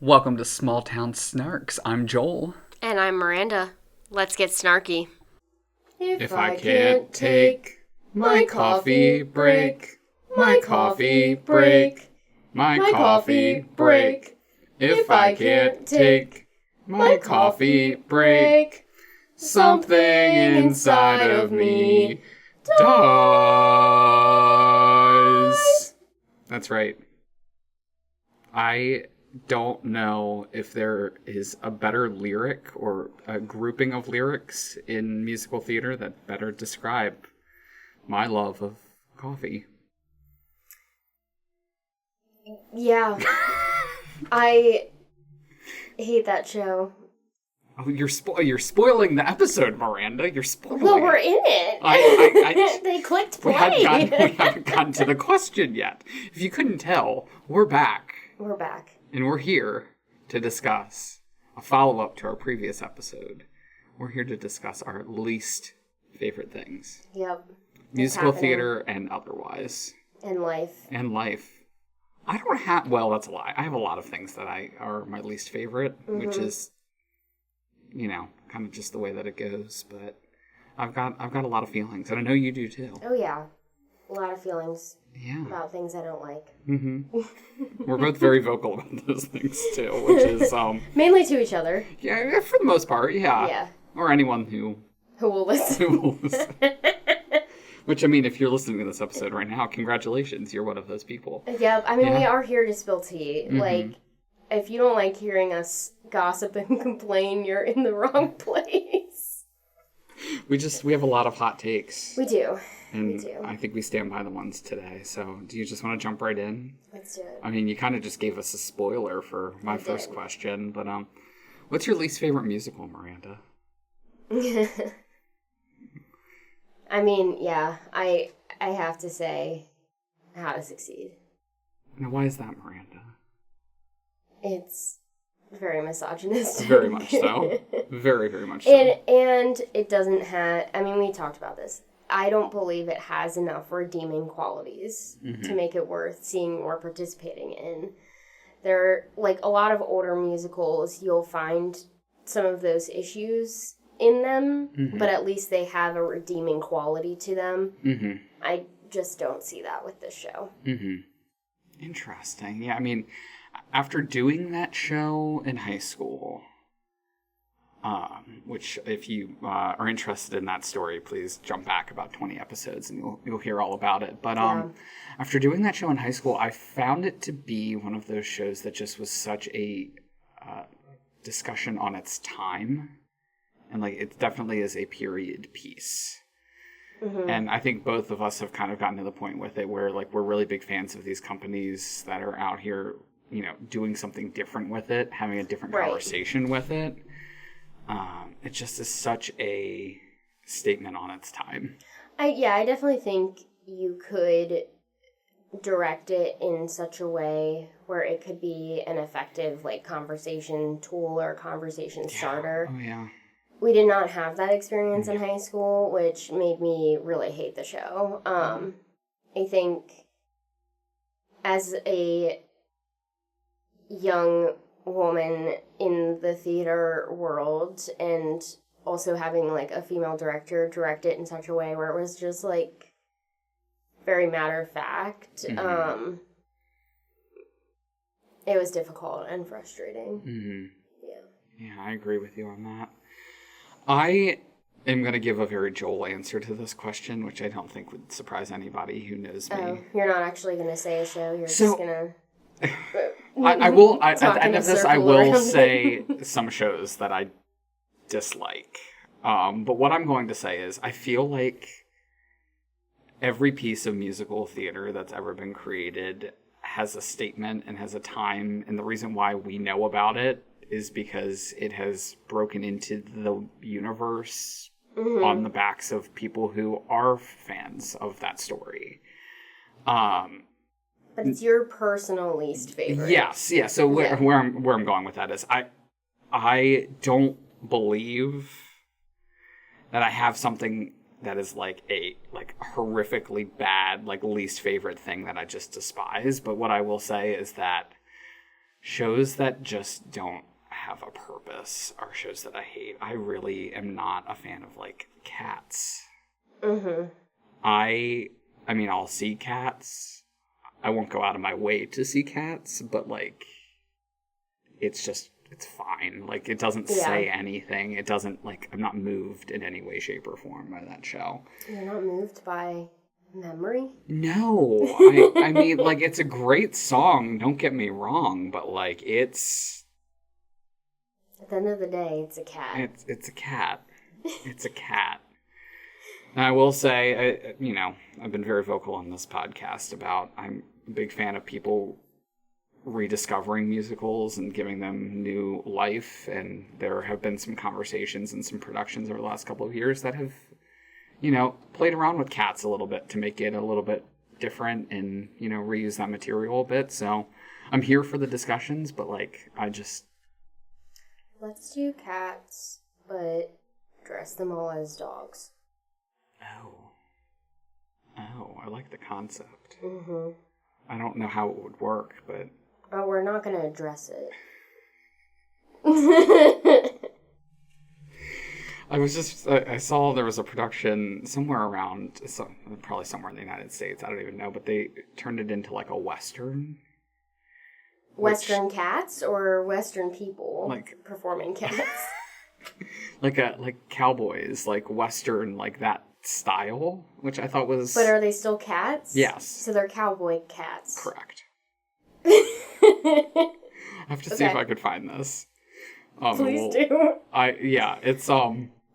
Welcome to Small Town Snarks. I'm Joel. And I'm Miranda. Let's get snarky. If I can't take my coffee break, my coffee break, my coffee break. If I can't take my coffee break, something inside of me dies. That's right. I don't know if there is a better lyric or a grouping of lyrics in musical theater that better describe my love of coffee. Yeah. I hate that show. Oh, you're spoiling the episode, Miranda. You're spoiling Well, it. we're in it. They clicked play. We haven't gotten to the question yet. If you couldn't tell, we're back. We're back. And we're here to discuss a follow-up to our previous episode. We're here to discuss our least favorite things. Yep. Musical theater and otherwise. And life. And life. I don't have... Well, that's a lie. I have a lot of things that are my least favorite, which is, kind of just the way that it goes. But I've got a lot of feelings, and I know you do too. Oh, yeah. A lot of feelings. Yeah. About things I don't like. Mm-hmm. We're both very vocal about those things too, which is mainly to each other. Yeah, for the most part, yeah. Yeah. Or anyone who will listen. Who will listen. Which, I mean, if you're listening to this episode right now, congratulations, you're one of those people. Yep. I mean, we are here to spill tea. Mm-hmm. Like, if you don't like hearing us gossip and complain, you're in the wrong place. We have a lot of hot takes. We do. And I think we stand by the ones today. So, do you just want to jump right in? Let's do it. I mean, you kind of just gave us a spoiler for my first question, but what's your least favorite musical, Miranda? I mean, yeah, I have to say, How to Succeed. Now, why is that, Miranda? It's very misogynistic. Very much so. Very, very much so. And it doesn't have... I mean, we talked about this. I don't believe it has enough redeeming qualities to make it worth seeing or participating in. There are, like, a lot of older musicals, you'll find some of those issues in them, but at least they have a redeeming quality to them. Mm-hmm. I just don't see that with this show. Mm-hmm. Interesting. Yeah, I mean, after doing that show in high school... which, if you are interested in that story, please jump back about 20 episodes and you'll hear all about it. But after doing that show in high school, I found it to be one of those shows that just was such a discussion on its time. And, like, it definitely is a period piece. Mm-hmm. And I think both of us have kind of gotten to the point with it where, like, we're really big fans of these companies that are out here, doing something different with it, having a different conversation with it. It just is such a statement on its time. I definitely think you could direct it in such a way where it could be an effective, like, conversation tool or conversation starter. Oh, yeah. We did not have that experience in high school, which made me really hate the show. I think as a young woman in the theater world and also having, like, a female director direct it in such a way where it was just, like, very matter of fact, it was difficult and frustrating. Yeah, I agree with you on that. I am going to give a very Joel answer to this question, which I don't think would surprise anybody who knows me. Oh, you're not actually going to say a show, you're just going to... I will, at the end of this, I will say some shows that I dislike. But what I'm going to say is, I feel like every piece of musical theater that's ever been created has a statement and has a time, and the reason why we know about it is because it has broken into the universe on the backs of people who are fans of that story. But it's your personal least favorite. Yes, yeah. So where I'm going with that is I don't believe that I have something that is like a horrifically bad, like, least favorite thing that I just despise. But what I will say is that shows that just don't have a purpose are shows that I hate. I really am not a fan of, like, Cats. Mm-hmm. I mean, I'll see Cats. I won't go out of my way to see Cats, but, like, it's fine. Like, it doesn't say anything. It doesn't, like, I'm not moved in any way, shape, or form by that show. You're not moved by memory? No. I mean, like, it's a great song, don't get me wrong, but, like, it's... At the end of the day, it's a cat. It's a cat. It's a cat. And I will say, I've been very vocal on this podcast about I'm a big fan of people rediscovering musicals and giving them new life. And there have been some conversations and some productions over the last couple of years that have, played around with Cats a little bit to make it a little bit different and, reuse that material a bit. So I'm here for the discussions, but, like, Let's do Cats, but dress them all as dogs. Oh, I like the concept. Mm-hmm. I don't know how it would work, but... Oh, we're not going to address it. I saw there was a production somewhere around, probably somewhere in the United States, I don't even know, but they turned it into, like, a Western. Western cats or Western people performing cats? like cowboys, like Western, like that style, which I thought was... But are they still cats? Yes. So they're cowboy cats. Correct. I have to see if I could find this. Please do. It's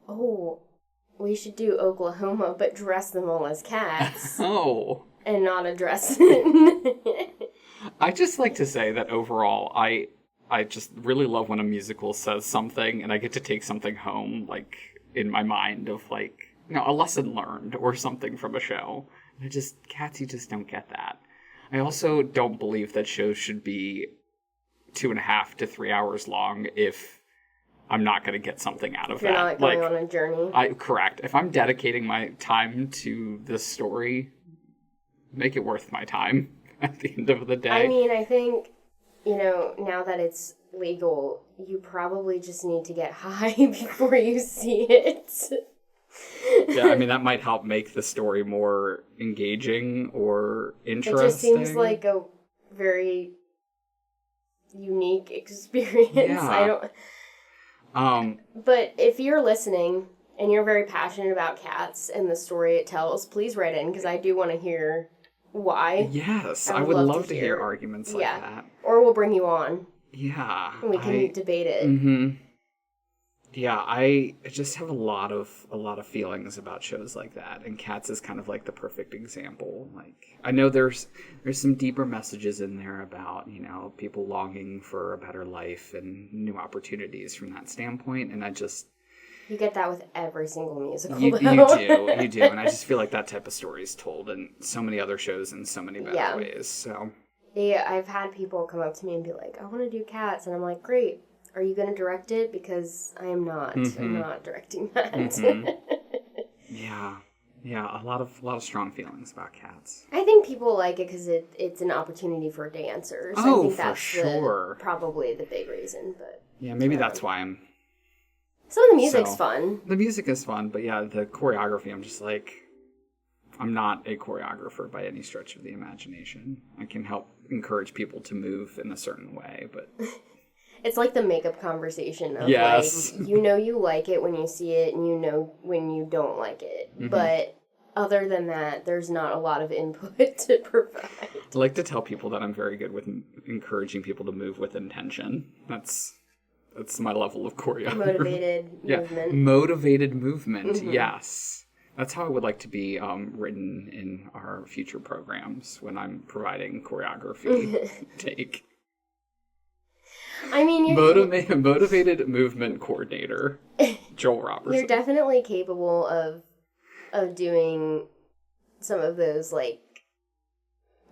Oh, we should do Oklahoma, but dress them all as cats. Oh. And not address it. I just like to say that overall, I just really love when a musical says something and I get to take something home, like, in my mind of, like, a lesson learned or something from a show. Cats, you just don't get that. I also don't believe that shows should be 2.5 to 3 hours long if I'm not going to get something out of that. You're not going on a journey. Correct. If I'm dedicating my time to this story, make it worth my time. At the end of the day. I mean, I think, now that it's legal, you probably just need to get high before you see it. Yeah, I mean, that might help make the story more engaging or interesting. It just seems like a very unique experience. Yeah. But if you're listening and you're very passionate about Cats and the story it tells, please write in, because I do want to hear... Why? Yes, I would love to hear arguments like that. Or we'll bring you on. Yeah. And we can debate it. Mm-hmm. Yeah, I just have a lot of feelings about shows like that, and Cats is kind of like the perfect example. Like, I know there's some deeper messages in there about, people longing for a better life and new opportunities from that standpoint, and you get that with every single musical. You do, and I just feel like that type of story is told in so many other shows in so many better ways. So, yeah, I've had people come up to me and be like, "I want to do Cats," and I'm like, "Great, are you going to direct it? Because I am not. Mm-hmm. I'm not directing that." Mm-hmm. Yeah, a lot of strong feelings about Cats. I think people like it because it's an opportunity for dancers. Oh, I think for that's sure. Probably the big reason, but yeah, maybe that's why I'm. Some of the music's fun. The music is fun, but yeah, the choreography, I'm just like, I'm not a choreographer by any stretch of the imagination. I can help encourage people to move in a certain way, but... It's like the makeup conversation of, yes. like, you like it when you see it, and when you don't like it. Mm-hmm. But other than that, there's not a lot of input to provide. I like to tell people that I'm very good with encouraging people to move with intention. That's my level of choreography. Motivated movement. Motivated movement, mm-hmm. Yes. That's how I would like to be written in our future programs when I'm providing choreography take. I mean, motivated movement coordinator, Joel Robertson. You're definitely capable of doing some of those, like,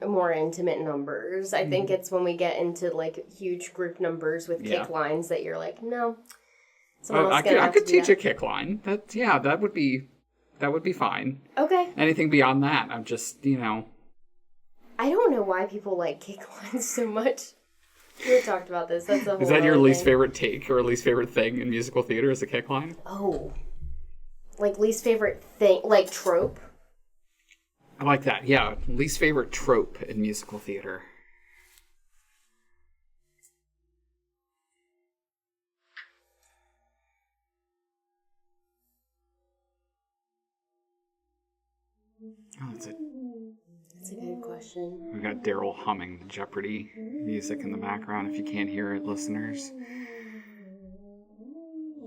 more intimate numbers. I think it's when we get into, like, huge group numbers with kick lines that you're like, no. I could teach a kick line. That would be fine. Okay. Anything beyond that, I'm just, I don't know why people like kick lines so much. We talked about this. That's a whole Is that your least thing. favorite take or least favorite thing in musical theater as a kick line? Oh. Like, least favorite thing, like, trope? I like that, yeah. Least favorite trope in musical theater. Oh, That's a good question. we've got Daryl humming the Jeopardy music in the background. If you can't hear it, listeners.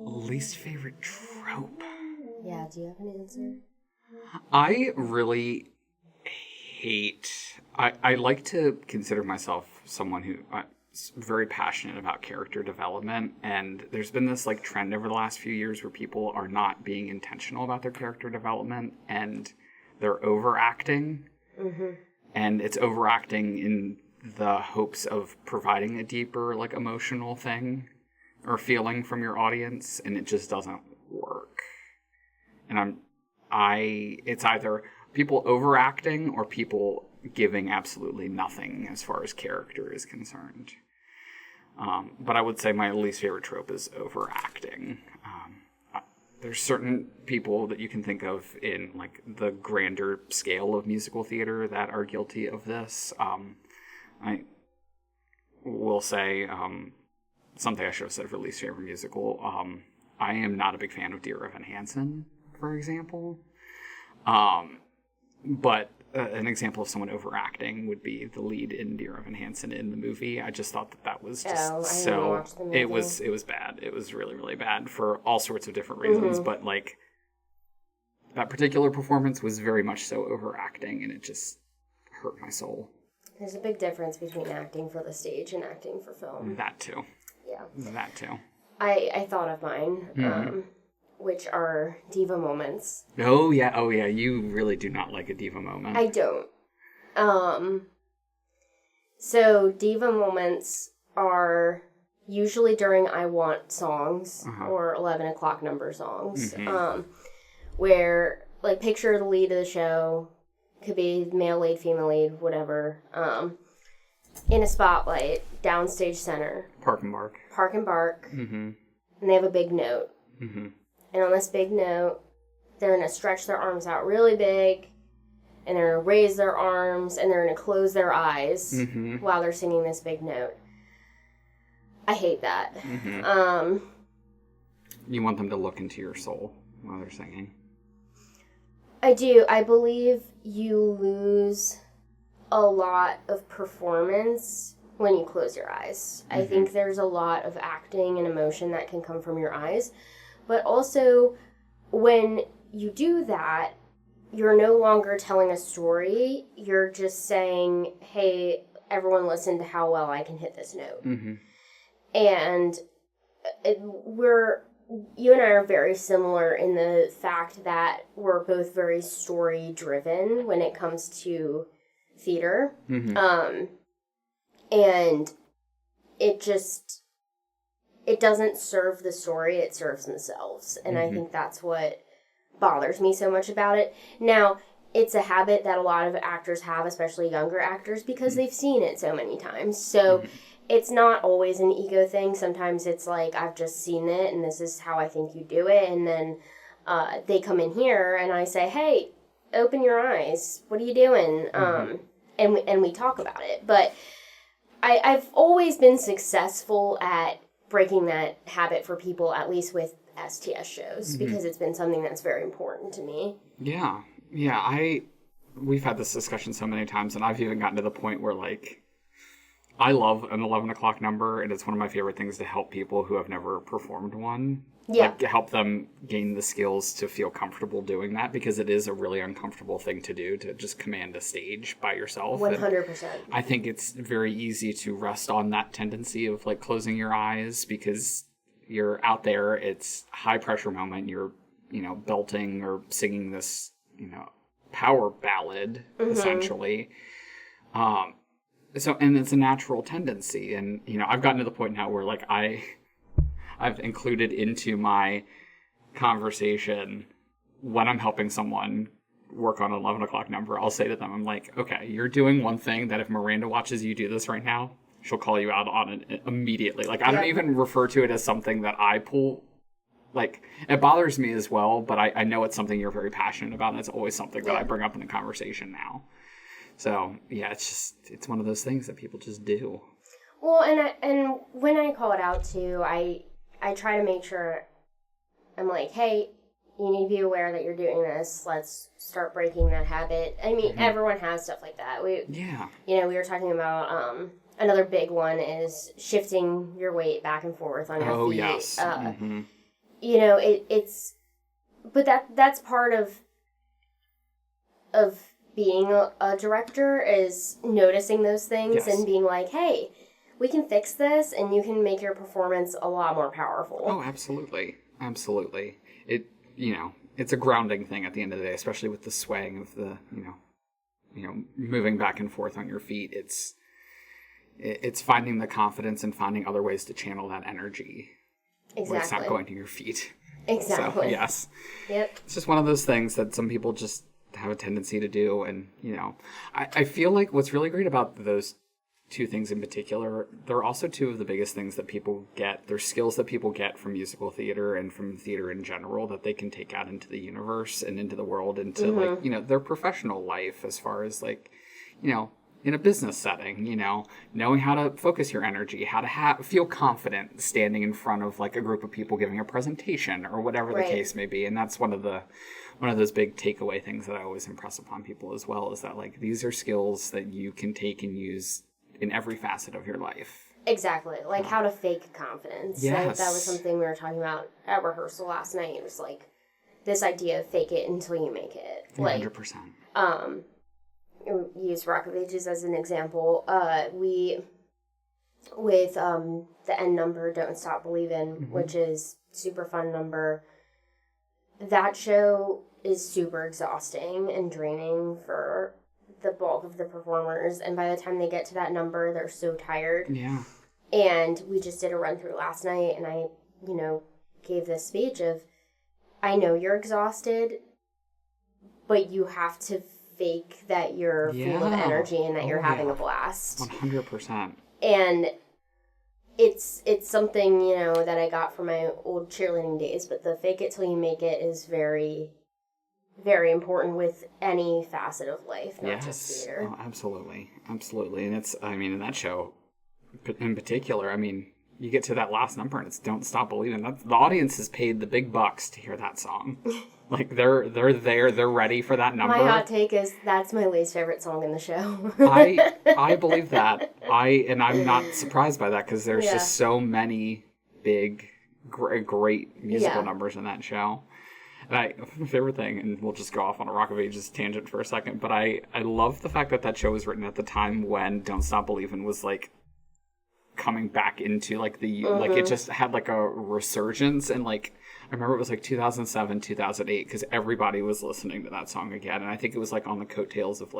Least favorite trope. Yeah, do you have an answer? I really hate. I like to consider myself someone who is very passionate about character development, and there's been this like trend over the last few years where people are not being intentional about their character development, and they're overacting, and it's overacting in the hopes of providing a deeper like emotional thing or feeling from your audience, and it just doesn't work. And it's either people overacting or people giving absolutely nothing as far as character is concerned. But I would say my least favorite trope is overacting. There's certain people that you can think of in like the grander scale of musical theater that are guilty of this. I will say something I should have said for least favorite musical. I am not a big fan of Dear Evan Hansen, for example. But an example of someone overacting would be the lead in Dear Evan Hansen in the movie. I just thought that was just so. It was bad. It was really, really bad for all sorts of different reasons. But like that particular performance was very much so overacting, and it just hurt my soul. There's a big difference between acting for the stage and acting for film. That too. Yeah. That too. I thought of mine, which are diva moments. Oh yeah. You really do not like a diva moment. I don't. So diva moments are usually during I Want songs or 11 o'clock number songs, where like picture the lead of the show, could be male lead, female lead, whatever, in a spotlight, downstage center. Park and bark. Park and bark. And they have a big note. And on this big note, they're going to stretch their arms out really big, and they're going to raise their arms, and they're going to close their eyes while they're singing this big note. I hate that. You want them to look into your soul while they're singing. I do. I believe you lose a lot of performance when you close your eyes. I think there's a lot of acting and emotion that can come from your eyes. But also, when you do that, you're no longer telling a story. You're just saying, hey, everyone listen to how well I can hit this note. And you and I are very similar in the fact that we're both very story-driven when it comes to theater. And it doesn't serve the story, it serves themselves. And I think that's what bothers me so much about it. Now, it's a habit that a lot of actors have, especially younger actors, because they've seen it so many times. So it's not always an ego thing. Sometimes it's like, I've just seen it, and this is how I think you do it. And then they come in here, and I say, hey, open your eyes. What are you doing? And we talk about it. But I've always been successful at breaking that habit for people, at least with STS shows, because it's been something that's very important to me. Yeah. We've had this discussion so many times, and I've even gotten to the point where, like, I love an 11 o'clock number, and it's one of my favorite things to help people who have never performed one. Yeah. Like, to help them gain the skills to feel comfortable doing that, because it is a really uncomfortable thing to do, to just command a stage by yourself. 100%. And I think it's very easy to rest on that tendency of, like, closing your eyes, because you're out there, it's high pressure moment, you're, belting or singing this, power ballad, essentially. And it's a natural tendency. And, I've gotten to the point now where, like, I've included into my conversation when I'm helping someone work on an 11 o'clock number, I'll say to them, I'm like, okay, you're doing one thing that if Miranda watches you do this right now, she'll call you out on it immediately. Like, I don't even refer to it as something that I pull. Like, it bothers me as well, but I know it's something you're very passionate about, and it's always something that I bring up in the conversation now. So, yeah, it's one of those things that people just do. Well, and when I call it out, too, I try to make sure I'm like, hey, you need to be aware that you're doing this. Let's start breaking that habit. I mean, everyone has stuff like that. We were talking about another big one is shifting your weight back and forth on your feet. Oh, yes. It's but that's part of being a director is noticing those things and being like, hey, we can fix this and you can make your performance a lot more powerful. Oh, absolutely. Absolutely. It's a grounding thing at the end of the day, especially with the swaying of the, moving back and forth on your feet. It's finding the confidence and finding other ways to channel that energy. Exactly. Where it's not going to your feet. Exactly. So, yes. Yep. It's just one of those things that some people just have a tendency to do. And, I feel like what's really great about those two things in particular, they're also two of the biggest things that people get. They're skills that people get from musical theater and from theater in general that they can take out into the universe and into the world, into their professional life, as far as in a business setting, knowing how to focus your energy, how to feel confident standing in front of a group of people giving a presentation or whatever the case may be. And that's one of those big takeaway things that I always impress upon people as well, is that these are skills that you can take and use in every facet of your life. Exactly. How to fake confidence. Yes. That was something we were talking about at rehearsal last night. It was this idea of fake it until you make it. 100%. Use Rock of Ages as an example. We, with the end number, Don't Stop Believin', which is super fun number, that show is super exhausting and draining for the bulk of the performers, and by the time they get to that number, they're so tired. Yeah. And we just did a run through last night, and I, gave this speech of, I know you're exhausted, but you have to fake that you're full of energy and that you're having a blast. 100%. And it's something, that I got from my old cheerleading days, but the fake it till you make it is very, very important with any facet of life, not just theater. Oh, absolutely. Absolutely. And in that show in particular, you get to that last number and it's Don't Stop Believing. The audience has paid the big bucks to hear that song. They're there, they're ready for that number. My hot take is that's my least favorite song in the show. I believe that. I'm not surprised by that, because there's just so many big, great musical numbers in that show. And my favorite thing, and we'll just go off on a Rock of Ages tangent for a second, but I love the fact that show was written at the time when Don't Stop Believin' was coming back into it just had a resurgence, and I remember it was 2007, 2008, because everybody was listening to that song again, and I think it was on the coattails of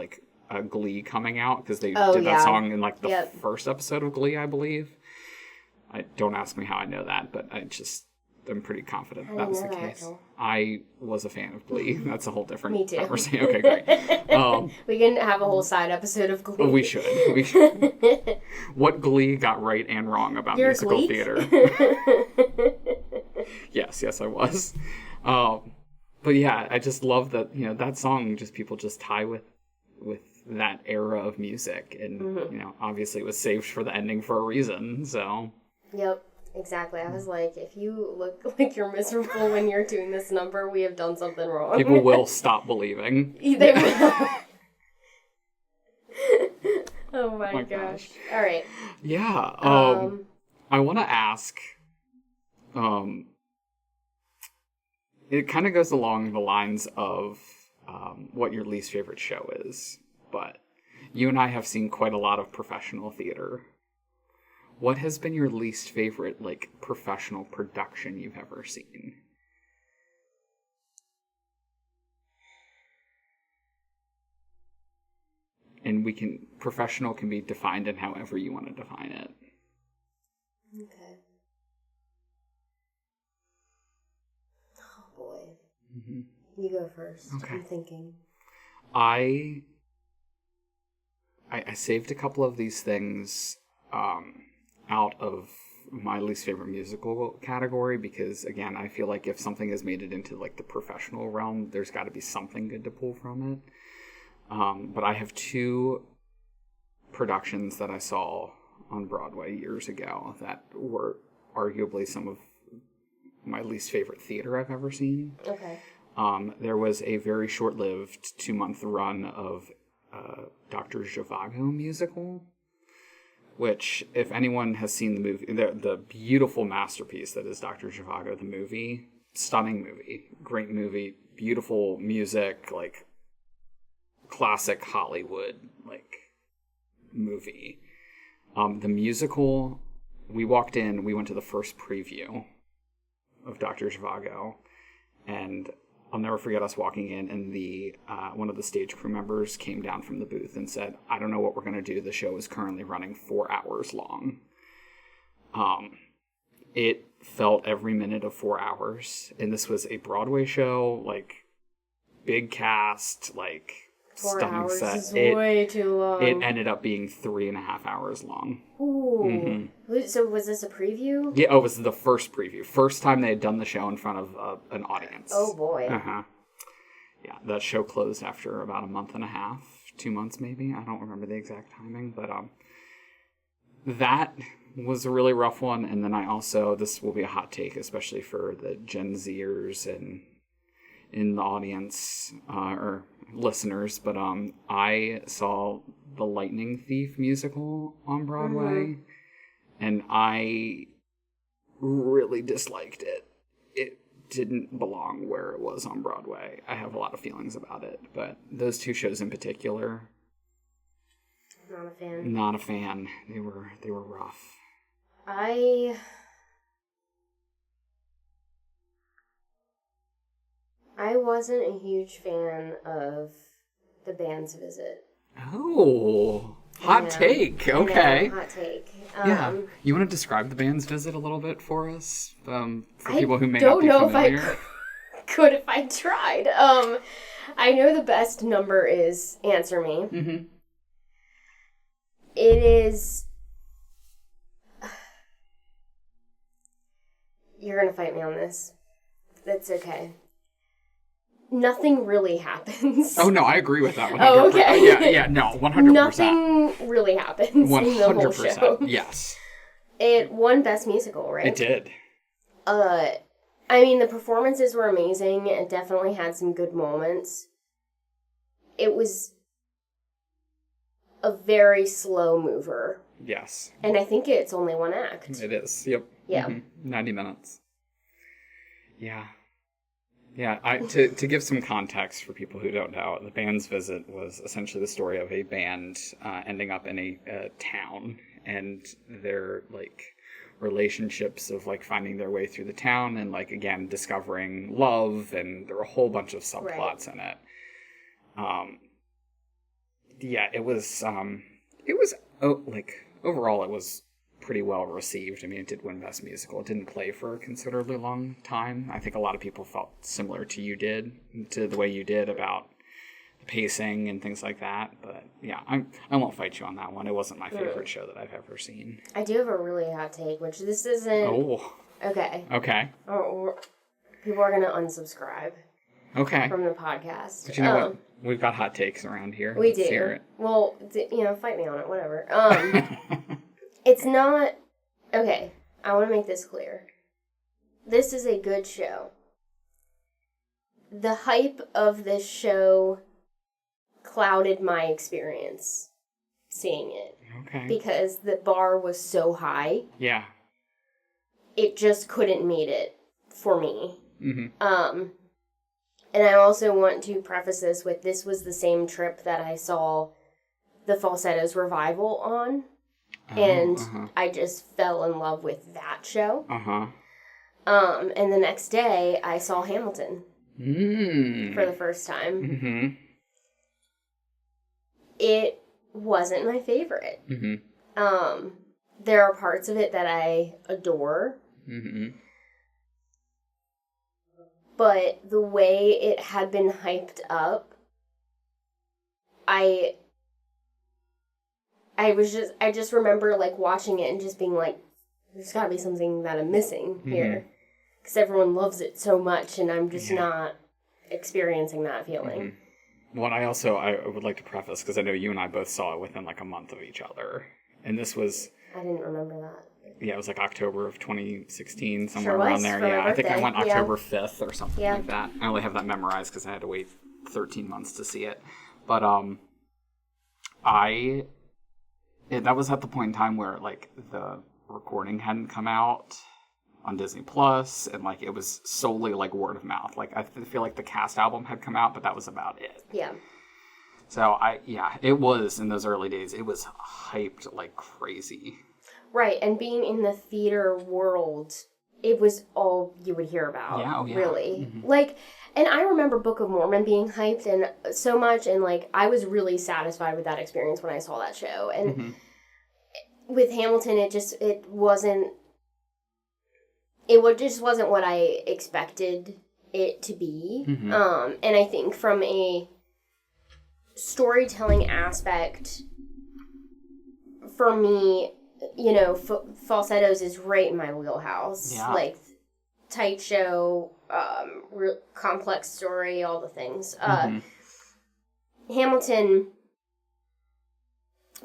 Glee coming out, because they did that song in the first episode of Glee, I believe. Don't ask me how I know that, but I'm pretty confident that was the case. I was a fan of Glee. That's a whole different Me too. conversation. Okay, great. We can have a whole side episode of Glee. We should. What Glee got right and wrong about musical theater. Yes, I was. But yeah, I just love that, that song, people just tie with that era of music. And, obviously it was saved for the ending for a reason, so. Yep. Exactly. I was like, if you look like you're miserable when you're doing this number, we have done something wrong. People will stop believing. They will. Oh my gosh. All right. Yeah. I want to ask, it kind of goes along the lines of what your least favorite show is, but you and I have seen quite a lot of professional theater. What has been your least favorite, professional production you've ever seen? And professional can be defined in however you want to define it. Okay. Oh boy. Mm-hmm. You go first. Okay. I'm thinking. I saved a couple of these things out of my least favorite musical category because, again, I feel like if something has made it into like the professional realm, there's got to be something good to pull from it. But I have two productions that I saw on Broadway years ago that were arguably some of my least favorite theater I've ever seen. Okay. There was a very short-lived 2-month run of Dr. Zhivago musical, which, if anyone has seen the movie, the beautiful masterpiece that is Dr. Zhivago, the movie, stunning movie, great movie, beautiful music, like classic Hollywood, like movie. The musical, we walked in, we went to the first preview of Dr. Zhivago, and I'll never forget us walking in, and the one of the stage crew members came down from the booth and said, "I don't know what we're going to do. The show is currently running 4 hours long." It felt every minute of 4 hours, and this was a Broadway show, like big cast, like 4 stunning hours set. is way too long. It ended up being 3.5 hours long. Ooh. Mm-hmm. So was this a preview? Yeah, it was the first preview. First time they had done the show in front of an audience. Oh, boy. Uh-huh. Yeah, that show closed after about a month and a half, 2 months maybe. I don't remember the exact timing, but that was a really rough one. And then I also, this will be a hot take, especially for the Gen Zers and in the audience or listeners, but I saw the Lightning Thief musical on Broadway, and I really disliked it. It didn't belong where it was on Broadway. I have a lot of feelings about it, but those two shows in particular, Not a fan. not a fan. They were rough. I wasn't a huge fan of The Band's Visit. Oh, hot take. Okay. Hot take. Yeah. You want to describe the band's visit a little bit for us? For I people who may not be familiar? don't know if I could if I tried. I know the best number is Answer Me. Mm-hmm. It is... You're going to fight me on this. That's okay. Nothing really happens. Oh, no, I agree with that 100%. Oh, okay. Yeah, no, 100%. Nothing really happens 100%. In the whole show. Yes. It won Best Musical, right? It did. I mean, the performances were amazing. It definitely had some good moments. It was a very slow mover. Yes. And I think it's only one act. It is. Yep. Yeah. 90 minutes. Yeah. Yeah, to give some context for people who don't know, The Band's Visit was essentially the story of a band ending up in a town and their, like, relationships of, like, finding their way through the town and, like, again, discovering love, and there were a whole bunch of subplots in it. Yeah, it was, overall it was pretty well received. I mean, it did win Best Musical. It didn't play for a considerably long time. I think a lot of people felt similar to the way you did about the pacing and things like that. But yeah, I won't fight you on that one. It wasn't my favorite show that I've ever seen. I do have a really hot take, which this isn't... Oh. Okay. Okay. Oh, people are going to unsubscribe. Okay. From the podcast. But you know what? We've got hot takes around here. We Let's do. hear it. Well, fight me on it, whatever. It's not... Okay, I want to make this clear. This is a good show. The hype of this show clouded my experience seeing it. Okay. Because the bar was so high. Yeah. It just couldn't meet it for me. Mm-hmm. And I also want to preface this was the same trip that I saw the Falsettos revival on. And I just fell in love with that show. And the next day, I saw Hamilton for the first time. Mm-hmm. It wasn't my favorite. Mm-hmm. There are parts of it that I adore. Mm-hmm. But the way it had been hyped up, I I just remember, like, watching it and just being like, there's gotta be something that I'm missing here. Because everyone loves it so much, and I'm just not experiencing that feeling. Well, I would like to preface, because I know you and I both saw it within, like, a month of each other. And this was... I didn't remember that. Yeah, it was like October of 2016, somewhere Sure around was, there. for my Yeah, I think I birthday. went October 5th or something Yeah. like that. I only have that memorized because I had to wait 13 months to see it. But that was at the point in time where, like, the recording hadn't come out on Disney Plus, and, like, it was solely, like, word of mouth. Like, I feel like the cast album had come out, but that was about it. Yeah. So it was in those early days. It was hyped like crazy. Right, and being in the theater world, it was all you would hear about. Yeah, oh yeah. Really. Like, and I remember Book of Mormon being hyped and so much, and, like, I was really satisfied with that experience when I saw that show. And with Hamilton, it just wasn't what I expected it to be. And I think from a storytelling aspect, for me, you know, falsettos is right in my wheelhouse. Yeah. Like, tight show, complex story, all the things. Hamilton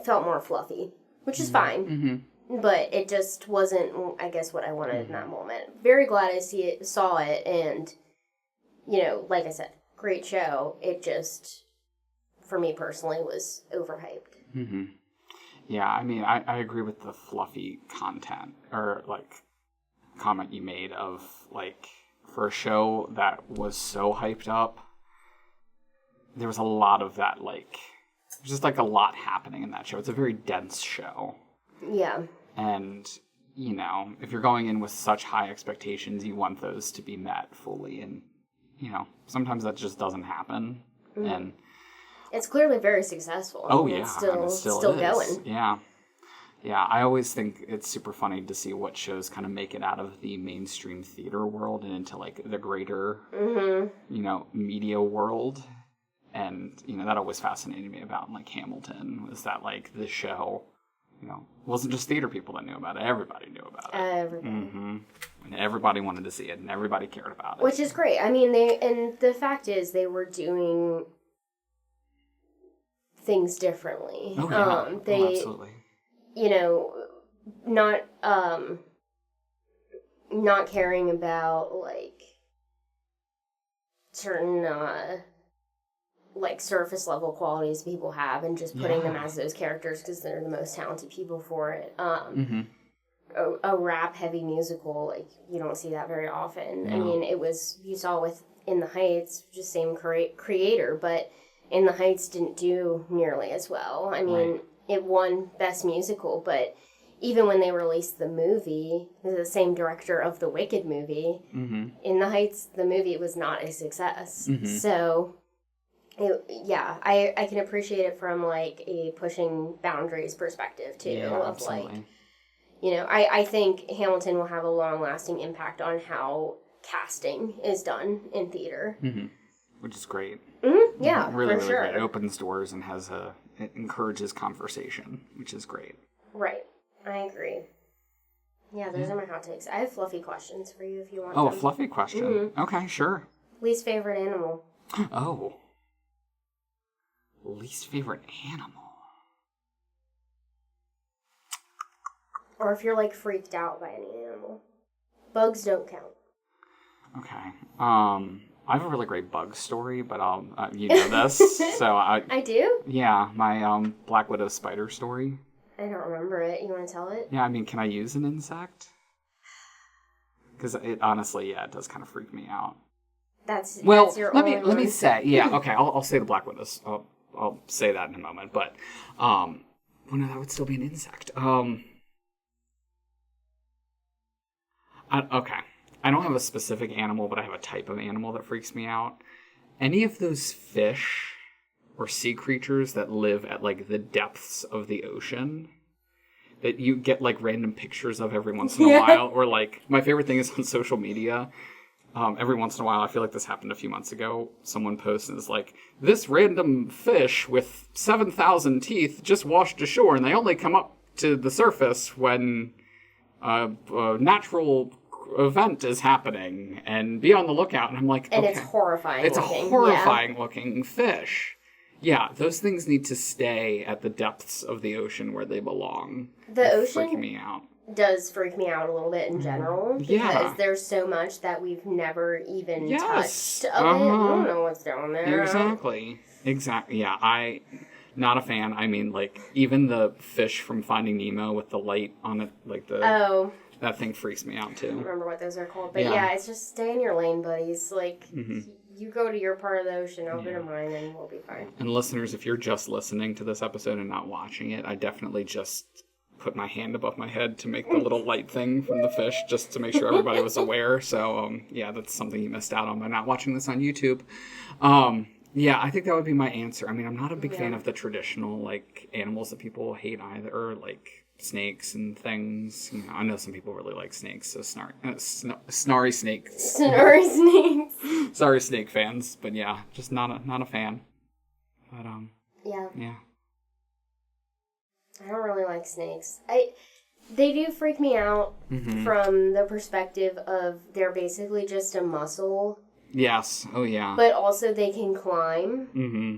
felt more fluffy, which is fine. But it just wasn't, I guess, what I wanted in that moment. Very glad I saw it, and, you know, like I said, great show. It just, for me personally, was overhyped. Yeah, I mean, I agree with the fluffy content, or, like, comment you made of, like, for a show that was so hyped up, there was a lot of that, like, just, like, a lot happening in that show. It's a very dense show. Yeah. And, you know, if you're going in with such high expectations, you want those to be met fully. And, you know, sometimes that just doesn't happen. And it's clearly very successful. Oh, yeah. It's and it still is. going. Yeah. Yeah, I always think it's super funny to see what shows kind of make it out of the mainstream theater world and into, like, the greater, you know, media world. And, you know, that always fascinated me about, like, Hamilton, was that, like, the show, you know, wasn't just theater people that knew about it. Everybody knew about it. Everybody. And everybody wanted to see it, and everybody cared about it. Which is great. I mean, and the fact is, they were doing things differently. Oh, yeah. Absolutely. You know, not caring about, like, certain like, surface level qualities people have, and just putting them as those characters because they're the most talented people for it. A rap heavy musical, like, you don't see that very often. I mean, you saw with In the Heights, just same creator, but In the Heights didn't do nearly as well. I mean, it won Best Musical, but even when they released the movie, the same director of the Wicked movie, In the Heights, the movie was not a success. So, I can appreciate it from, like, a pushing boundaries perspective, too. Yeah, of absolutely. Like, you know, I think Hamilton will have a long-lasting impact on how casting is done in theater. Which is great. Yeah, really, for really sure. great. It opens doors and it encourages conversation, which is great. Right. I agree. Yeah, those are my hot takes. I have fluffy questions for you if you want Oh, them. a fluffy question. Okay, sure. Least favorite animal? Oh. Least favorite animal. Or if you're, like, freaked out by any animal. Bugs don't count. Okay. I have a really great bug story, but you know this, so I do? Yeah, my Black Widow spider story. I don't remember it. You want to tell it? Yeah, I mean, can I use an insect? Because it honestly, it does kind of freak me out. That's your let only me one. say, okay, I'll say the Black Widows. I'll say that in a moment, but well, no, that would still be an insect. Okay. I don't have a specific animal, but I have a type of animal that freaks me out. Any of those fish or sea creatures that live at, like, the depths of the ocean that you get, like, random pictures of every once in a while, or, like, my favorite thing is on social media, every once in a while, I feel like this happened a few months ago, someone posts and is like, this random fish with 7,000 teeth just washed ashore, and they only come up to the surface when a natural event is happening, and be on the lookout. And I'm like, and okay. it's horrifying It's looking. a horrifying looking fish. Yeah, those things need to stay at the depths of the ocean where they belong. The ocean freaking me out. Does freak me out a little bit in general. Because there's so much that we've never even touched of it. We don't know what's down there. Exactly. Yeah, not a fan. I mean, like, even the fish from Finding Nemo with the light on it, like that thing freaks me out too. I don't remember what those are called. But yeah, it's just stay in your lane, buddies. Like, you go to your part of the ocean, I'll go to mine, and we'll be fine. And listeners, if you're just listening to this episode and not watching it, I definitely just put my hand above my head to make the little light thing from the fish, just to make sure everybody was aware. So, yeah, that's something you missed out on by not watching this on YouTube. Yeah, I think that would be my answer. I mean, I'm not a big fan of the traditional, like, animals that people hate either, like snakes and things. You know, I know some people really like snakes, so snarry snakes. Snarry snakes. Sorry, snake fans, but yeah, just not a fan. But yeah. I don't really like snakes. They do freak me out from the perspective of they're basically just a muscle. Yes. Oh yeah. But also they can climb. Mm-hmm.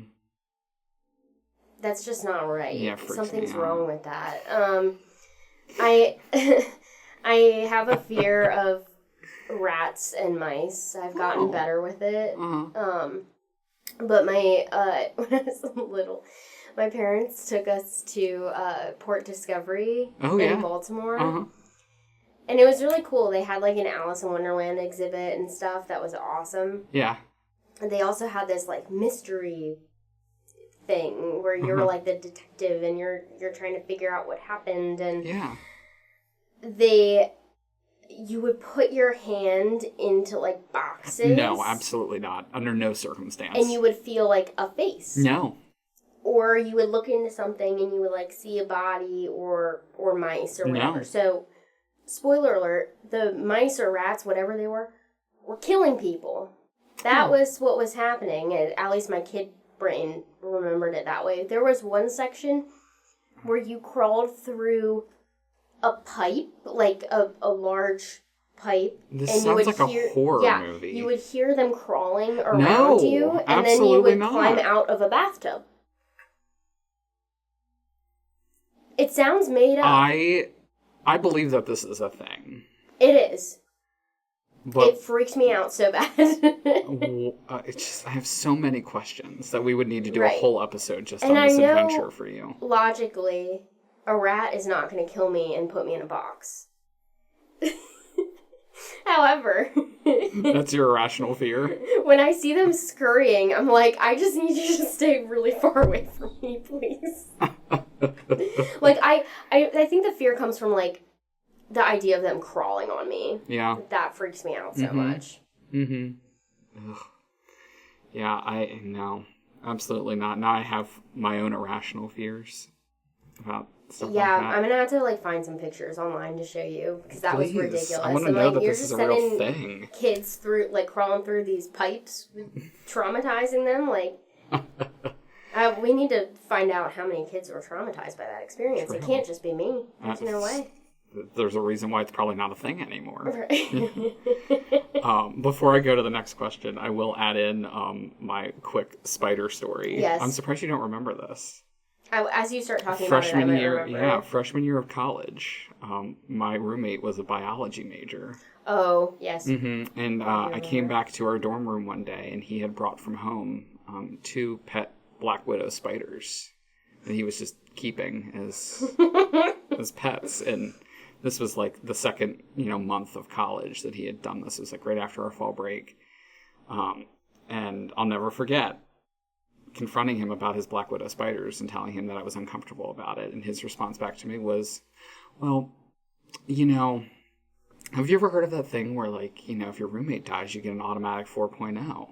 That's just not right. Yeah, something's wrong with that. I I have a fear of rats and mice. I've gotten better with it. But my when I was little, my parents took us to Port Discovery in Baltimore. And it was really cool. They had like an Alice in Wonderland exhibit and stuff that was awesome. Yeah. And they also had this like mystery thing where you're like the detective and you're trying to figure out what happened, and you would put your hand into like boxes. No, absolutely not. Under no circumstance. And you would feel like a face. No. Or you would look into something and you would like see a body or mice or whatever. No. So, spoiler alert, the mice or rats, whatever they were killing people. That was what was happening. At least my kid brain remembered it that way. There was one section where you crawled through a pipe, like a large pipe. This and sounds you would like hear, a horror movie. You would hear them crawling around you, and then you would climb out of a bathtub. It sounds made up. I believe that this is a thing. It is. But it freaks me out so bad. It's just, I have so many questions that we would need to do a whole episode just on this adventure for you. Logically, a rat is not going to kill me and put me in a box. However, that's your irrational fear. When I see them scurrying, I'm like, I just need you to stay really far away from me, please. Like, I think the fear comes from, like, the idea of them crawling on me. Yeah. That freaks me out so much. Ugh. Yeah, no. Absolutely not. Now I have my own irrational fears about stuff like that. I'm going to have to, like, find some pictures online to show you, because that was ridiculous. I want to know that this is a real thing. Kids crawling through these pipes, traumatizing them, like... we need to find out how many kids were traumatized by that experience. True. It can't just be me. There's no way. There's a reason why it's probably not a thing anymore. Right. Before I go to the next question, I will add in my quick spider story. Yes. I'm surprised you don't remember this. As you start talking about it, I might remember. Yeah, freshman year of college, my roommate was a biology major. Oh, yes. Mm-hmm. And I came back to our dorm room one day, and he had brought from home 2 pet black widow spiders that he was just keeping as pets. And this was like the second month of college that he had done this. It was like right after our fall break, and I'll never forget confronting him about his black widow spiders and telling him that I was uncomfortable about it. And his response back to me was, well, have you ever heard of that thing where, like, if your roommate dies, you get an automatic 4.0?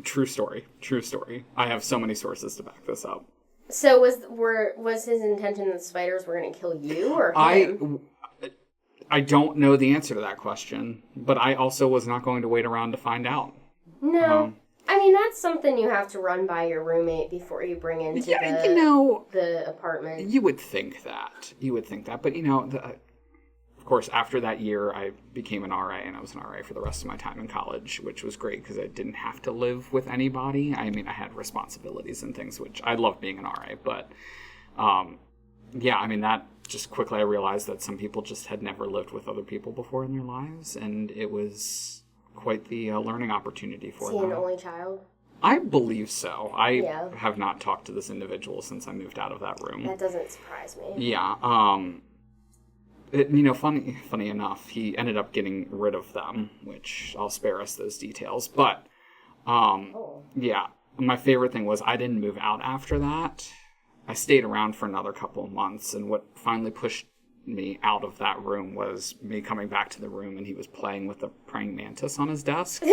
True story. I have so many sources to back this up. So was his intention that spiders were going to kill you or him? I I don't know the answer to that question, but I also was not going to wait around to find out. No. I mean, that's something you have to run by your roommate before you bring into the apartment. You would think that. But, of course, after that year, I became an RA, and I was an RA for the rest of my time in college, which was great because I didn't have to live with anybody. I mean, I had responsibilities and things, which I loved being an RA. But, that just quickly I realized that some people just had never lived with other people before in their lives, and it was quite the learning opportunity for them. Is he an only child? I believe so. I have not talked to this individual since I moved out of that room. That doesn't surprise me. Yeah. Funny enough, he ended up getting rid of them, which I'll spare us those details. But, yeah, my favorite thing was I didn't move out after that. I stayed around for another couple of months, and what finally pushed me out of that room was me coming back to the room, and he was playing with a praying mantis on his desk.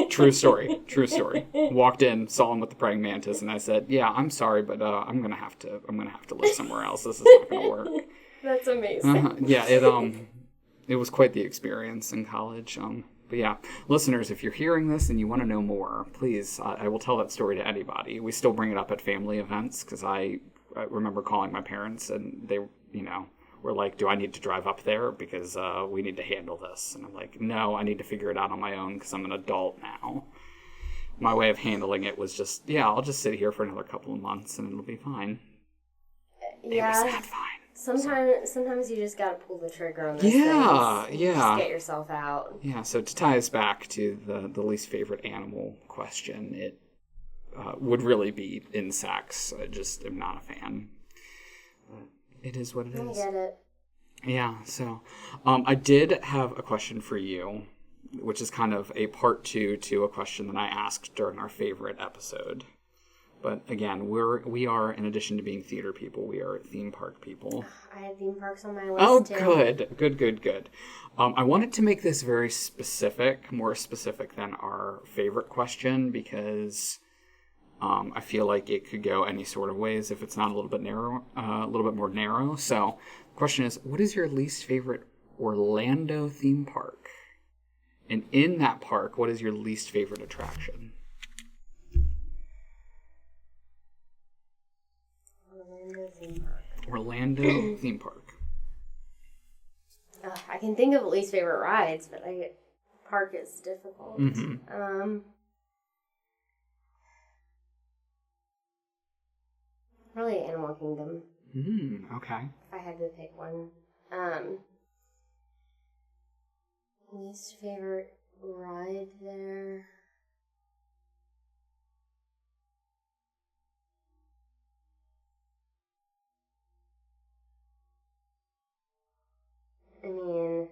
True story. Walked in, saw him with the praying mantis, and I said, "Yeah, I'm sorry, but I'm gonna have to live somewhere else. This is not gonna work." That's amazing. Yeah, it was quite the experience in college. But yeah, listeners, if you're hearing this and you want to know more, please, I will tell that story to anybody. We still bring it up at family events because I remember calling my parents and they, were like, "Do I need to drive up there because we need to handle this?" And I'm like, "No, I need to figure it out on my own because I'm an adult now." My way of handling it was just, I'll just sit here for another couple of months and it'll be fine. Yeah. It was not fine. Sometimes you just gotta pull the trigger on those things. Yeah. Just get yourself out. Yeah, so to tie us back to the least favorite animal question, it would really be insects. I just am not a fan. It is what it is. I get it. Yeah, so I did have a question for you, which is kind of a part 2 to a question that I asked during our favorite episode. But again, we are, in addition to being theater people, we are theme park people. I had theme parks on my list, too. Good. I wanted to make this very specific, more specific than our favorite question, because I feel like it could go any sort of ways if it's not a little bit more narrow. So the question is, what is your least favorite Orlando theme park? And in that park, what is your least favorite attraction? Orlando theme park. I can think of least favorite rides, but park is difficult. Mm-hmm. Probably Animal Kingdom. Okay. If I had to pick one. Least favorite ride there. I mean,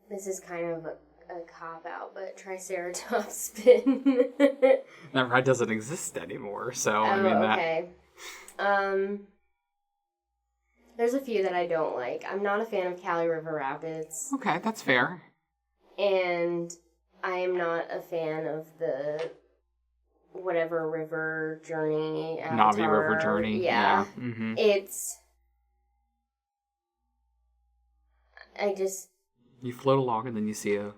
this is kind of a cop-out, but Triceratops spin. That ride doesn't exist anymore, so okay. There's a few that I don't like. I'm not a fan of Cali River Rapids. Okay, that's fair. And I am not a fan of the whatever river journey. Avatar. Navi River Journey. Yeah. Mm-hmm. You float along and then you see a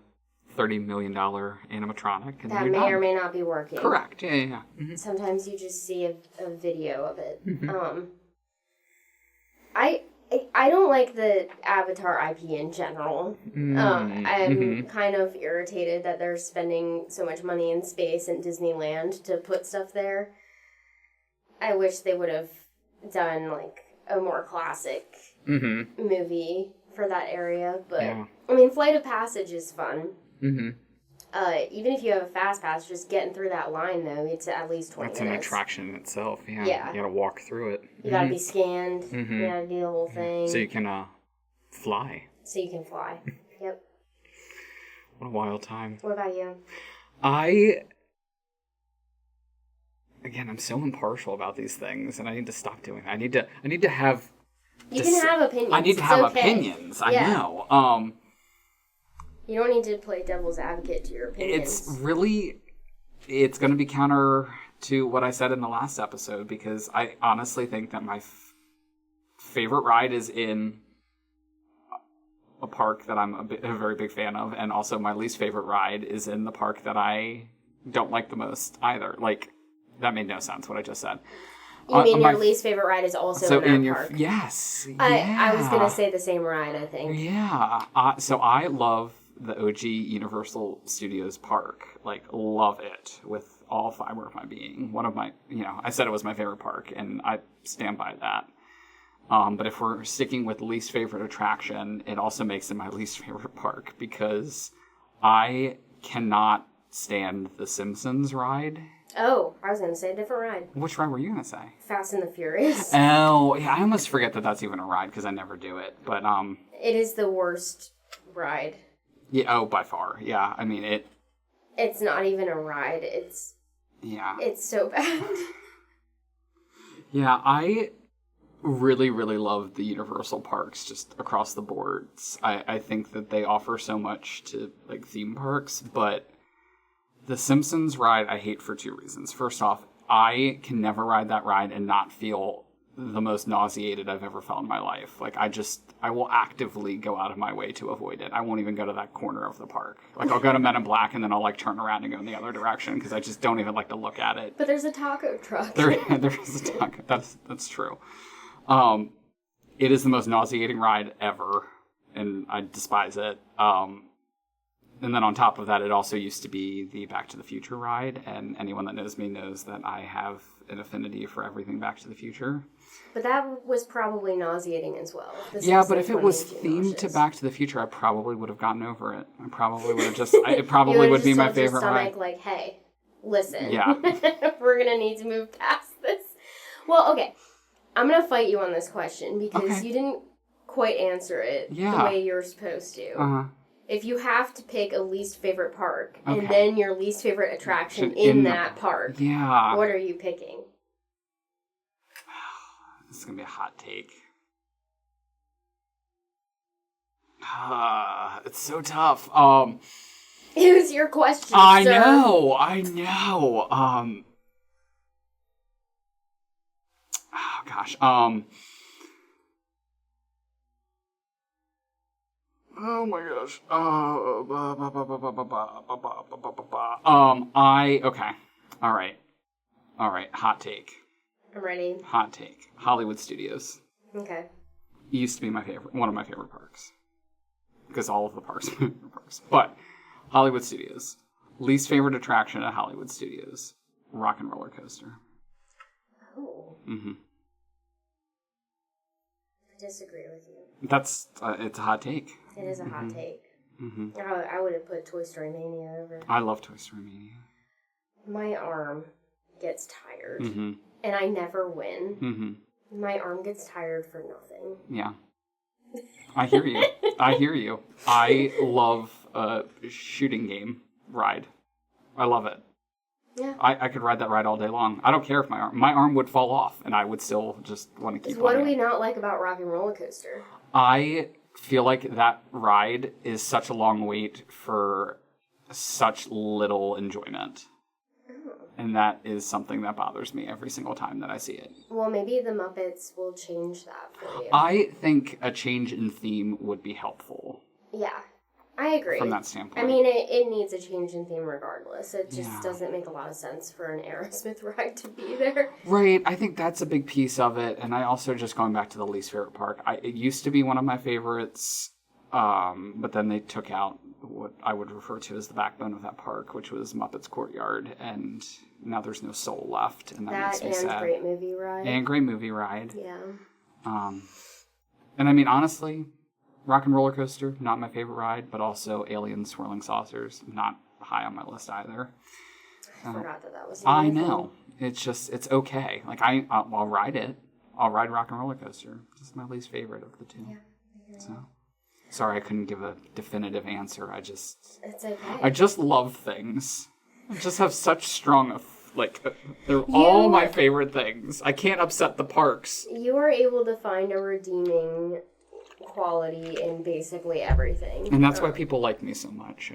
$30 million animatronic. And that may or may not be working. Correct. Yeah. Mm-hmm. Sometimes you just see a video of it. Mm-hmm. I don't like the Avatar IP in general. I'm kind of irritated that they're spending so much money in space and Disneyland to put stuff there. I wish they would have done like a more classic movie for that area. But I mean, Flight of Passage is fun. Mm-hmm. Even if you have a fast pass, just getting through that line, though, it's at least 20 minutes. That's an attraction in itself, yeah. You gotta walk through it. You gotta be scanned. You gotta do the whole thing. So you can fly. Yep. What a wild time. What about you? I'm so impartial about these things, and I need to stop doing that. I need to have... You can have opinions. I need to have opinions, I know. You don't need to play devil's advocate to your opinions. It's going to be counter to what I said in the last episode, because I honestly think that my favorite ride is in a park that I'm a very big fan of, and also my least favorite ride is in the park that I don't like the most either. Like, that made no sense, what I just said. You mean your least favorite ride is also in that park? Yes. I was going to say the same ride, I think. Yeah. So I love the OG Universal Studios park. Like, love it with all fiber of my being. One of my, I said it was my favorite park, and I stand by that. But if we're sticking with least favorite attraction, it also makes it my least favorite park because I cannot stand the Simpsons ride. Oh, I was going to say a different ride. Which ride were you going to say? Fast and the Furious. Oh, yeah, I almost forget that that's even a ride because I never do it. But it is the worst ride. Yeah, by far. Yeah, I mean it. It's not even a ride. It's so bad. Yeah, I really, really love the Universal parks just across the boards. I think that they offer so much to like theme parks, but the Simpsons ride I hate for two reasons. First off, I can never ride that ride and not feel the most nauseated I've ever felt in my life. Like, I will actively go out of my way to avoid it. I won't even go to that corner of the park. Like, I'll go to Men in Black and then I'll like turn around and go in the other direction because I just don't even like to look at it. But there's a taco truck. There is a taco. That's true. It is the most nauseating ride ever, and I despise it. And then on top of that, it also used to be the Back to the Future ride, and anyone that knows me knows that I have an affinity for everything Back to the Future. But that was probably nauseating as well. Yeah, but if it was themed to Back to the Future, I probably would have gotten over it. I probably would have it probably would be my favorite ride. Like, hey, listen. Yeah. We're going to need to move past this. Well, okay. I'm going to fight you on this question because you didn't quite answer it the way you're supposed to. Uh-huh. If you have to pick a least favorite park and then your least favorite attraction in that park, what are you picking? This is going to be a hot take. It's so tough. It was your question, I sir. know. Oh, gosh. Oh my gosh. Okay. All right. Hot take. I'm ready. Hot take. Hollywood Studios. Okay. Used to be one of my favorite parks. Because all of the parks are my favorite parks. But Hollywood Studios. Least favorite attraction at Hollywood Studios. Rock and Roller Coaster. Oh. Mm-hmm. I disagree with you. It's a hot take. It is a hot take. Mm-hmm. I would have put Toy Story Mania over. I love Toy Story Mania. My arm gets tired. Mm-hmm. And I never win. Mm-hmm. My arm gets tired for nothing. Yeah. I hear you. I love a shooting game ride. I love it. Yeah. I could ride that ride all day long. I don't care if my arm would fall off, and I would still just want to keep What do playing we not like about Rock and Roller Coaster? I feel like that ride is such a long wait for such little enjoyment. Oh. And that is something that bothers me every single time that I see it. Well, maybe the Muppets will change that for you. I think a change in theme would be helpful. Yeah, I agree. From that standpoint. I mean, it needs a change in theme regardless. It just doesn't make a lot of sense for an Aerosmith ride to be there. Right, I think that's a big piece of it. And I also, just going back to the least favorite park, it used to be one of my favorites, but then they took out what I would refer to as the backbone of that park, which was Muppets Courtyard, and now there's no soul left, and that makes me sad. And Great Movie Ride. And Great Movie Ride. Yeah. And I mean, honestly, Rock and Roller Coaster, not my favorite ride, but also Alien Swirling Saucers, not high on my list either. I forgot that was I know. It's okay. Like, I'll ride it. I'll ride Rock and Roller Coaster. It's my least favorite of the two. Yeah. So, sorry I couldn't give a definitive answer. It's okay. I just love things. I just have such strong, they're all my favorite things. I can't upset the parks. You are able to find a redeeming quality in basically everything. And that's why people like me so much.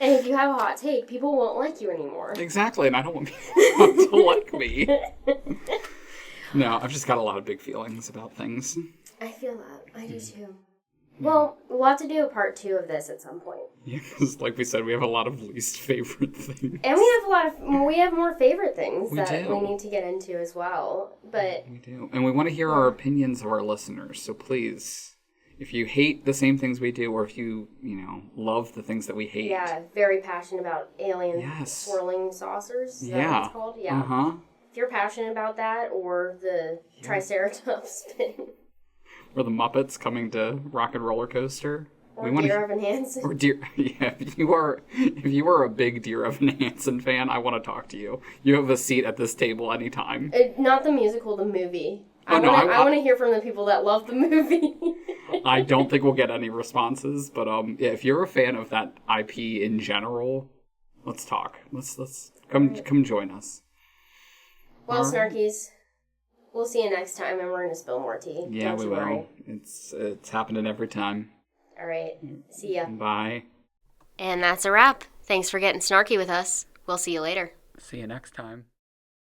And if you have a hot take, people won't like you anymore. Exactly, and I don't want people to like me. No, I've just got a lot of big feelings about things. I feel that. I do too. Well, we'll have to do a part 2 of this at some point. Yeah, because like we said, we have a lot of least favorite things. And we have more favorite things we need to get into as well. But we do. And we want to hear our opinions of our listeners. So please, if you hate the same things we do, or if you love the things that we hate. Yeah, very passionate about alien swirling saucers. Is that what it's called? Yeah. Uh-huh. If you're passionate about that, or the Triceratops spinning. Or the Muppets coming to Rock and Roller Coaster. Or Dear Evan Hansen. Or if you are a big Dear Evan Hansen fan, I want to talk to you. You have a seat at this table anytime. Not the musical, the movie. I want to hear from the people that love the movie. I don't think we'll get any responses, but if you're a fan of that IP in general, let's talk. Let's come join us. Well, Snarkies. We'll see you next time, and we're going to spill more tea. Yeah, we will. Worry. It's happening every time. All right. See ya. Bye. And that's a wrap. Thanks for getting snarky with us. We'll see you later. See you next time.